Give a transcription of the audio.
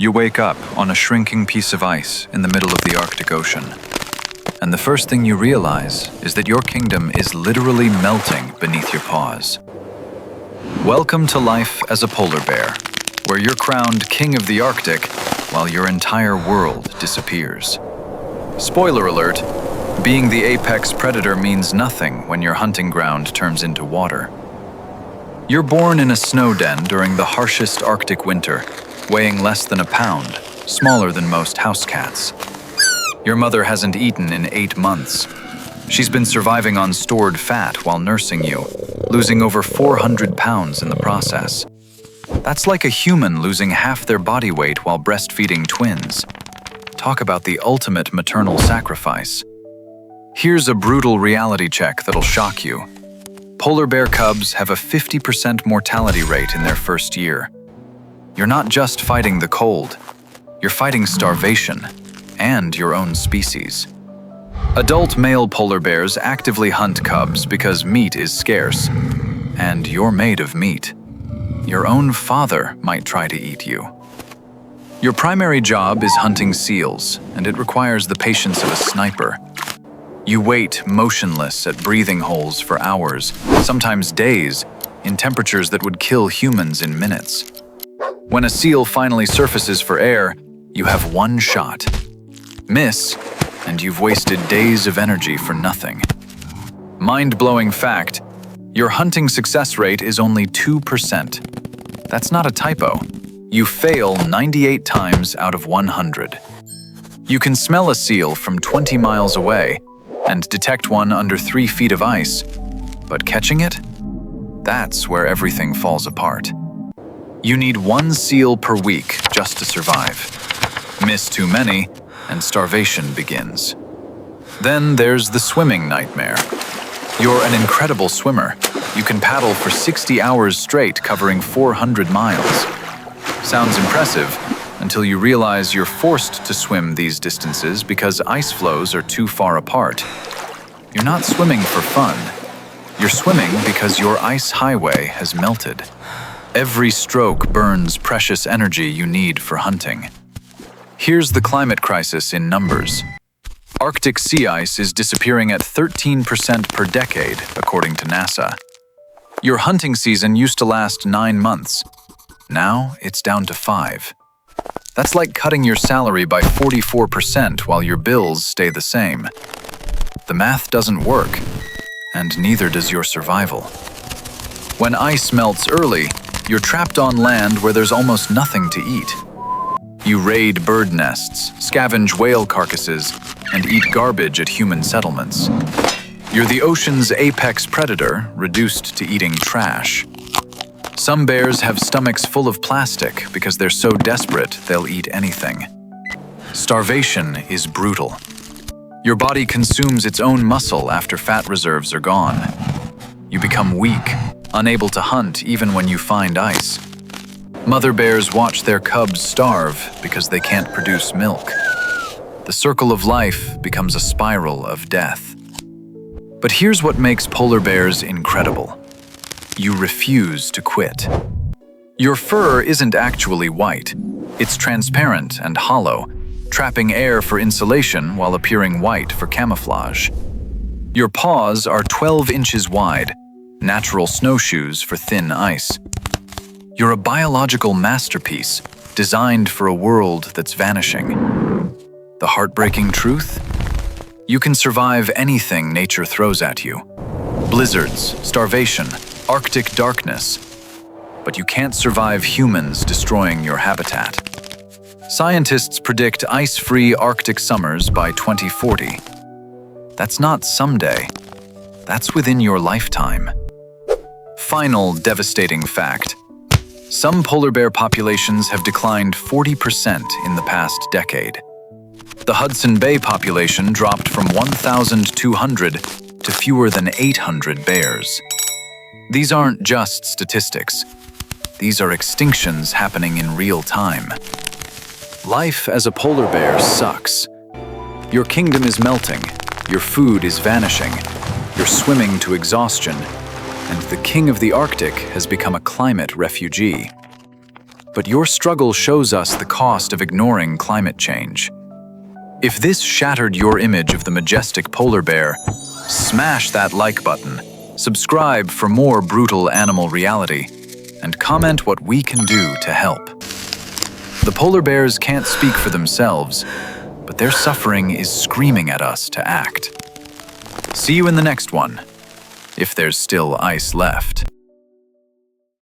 You wake up on a shrinking piece of ice in the middle of the Arctic Ocean. And the first thing you realize is that your kingdom is literally melting beneath your paws. Welcome to life as a polar bear, where you're crowned king of the Arctic while your entire world disappears. Spoiler alert, being the apex predator means nothing when your hunting ground turns into water. You're born in a snow den during the harshest Arctic winter, weighing less than a pound, smaller than most house cats. Your mother hasn't eaten in 8 months. She's been surviving on stored fat while nursing you, losing over 400 pounds in the process. That's like a human losing half their body weight while breastfeeding twins. Talk about the ultimate maternal sacrifice. Here's a brutal reality check that'll shock you. Polar bear cubs have a 50% mortality rate in their first year. You're not just fighting the cold, you're fighting starvation and your own species. Adult male polar bears actively hunt cubs because meat is scarce, and you're made of meat. Your own father might try to eat you. Your primary job is hunting seals, and it requires the patience of a sniper. You wait motionless at breathing holes for hours, sometimes days, in temperatures that would kill humans in minutes. When a seal finally surfaces for air, you have one shot. Miss, and you've wasted days of energy for nothing. Mind-blowing fact, your hunting success rate is only 2%. That's not a typo. You fail 98 times out of 100. You can smell a seal from 20 miles away and detect one under 3 feet of ice, but catching it? That's where everything falls apart. You need 1 seal per week just to survive. Miss too many, and starvation begins. Then there's the swimming nightmare. You're an incredible swimmer. You can paddle for 60 hours straight, covering 400 miles. Sounds impressive, until you realize you're forced to swim these distances because ice floes are too far apart. You're not swimming for fun. You're swimming because your ice highway has melted. Every stroke burns precious energy you need for hunting. Here's the climate crisis in numbers. Arctic sea ice is disappearing at 13% per decade, according to NASA. Your hunting season used to last 9 months. Now it's down to 5. That's like cutting your salary by 44% while your bills stay the same. The math doesn't work, and neither does your survival. When ice melts early, you're trapped on land where there's almost nothing to eat. You raid bird nests, scavenge whale carcasses, and eat garbage at human settlements. You're the ocean's apex predator, reduced to eating trash. Some bears have stomachs full of plastic because they're so desperate they'll eat anything. Starvation is brutal. Your body consumes its own muscle after fat reserves are gone. You become weak, unable to hunt even when you find ice. Mother bears watch their cubs starve because they can't produce milk. The circle of life becomes a spiral of death. But here's what makes polar bears incredible. You refuse to quit. Your fur isn't actually white. It's transparent and hollow, trapping air for insulation while appearing white for camouflage. Your paws are 12 inches wide, natural snowshoes for thin ice. You're a biological masterpiece, designed for a world that's vanishing. The heartbreaking truth? You can survive anything nature throws at you. Blizzards, starvation, Arctic darkness. But you can't survive humans destroying your habitat. Scientists predict ice-free Arctic summers by 2040. That's not someday. That's within your lifetime. Final devastating fact. Some polar bear populations have declined 40% in the past decade. The Hudson Bay population dropped from 1,200 to fewer than 800 bears. These aren't just statistics. These are extinctions happening in real time. Life as a polar bear sucks. Your kingdom is melting, your food is vanishing, you're swimming to exhaustion, and the king of the Arctic has become a climate refugee. but your struggle shows us the cost of ignoring climate change. If this shattered your image of the majestic polar bear, smash that like button, subscribe for more brutal animal reality, and comment what we can do to help. The polar bears can't speak for themselves, but their suffering is screaming at us to act. See you in the next one, if there's still ice left.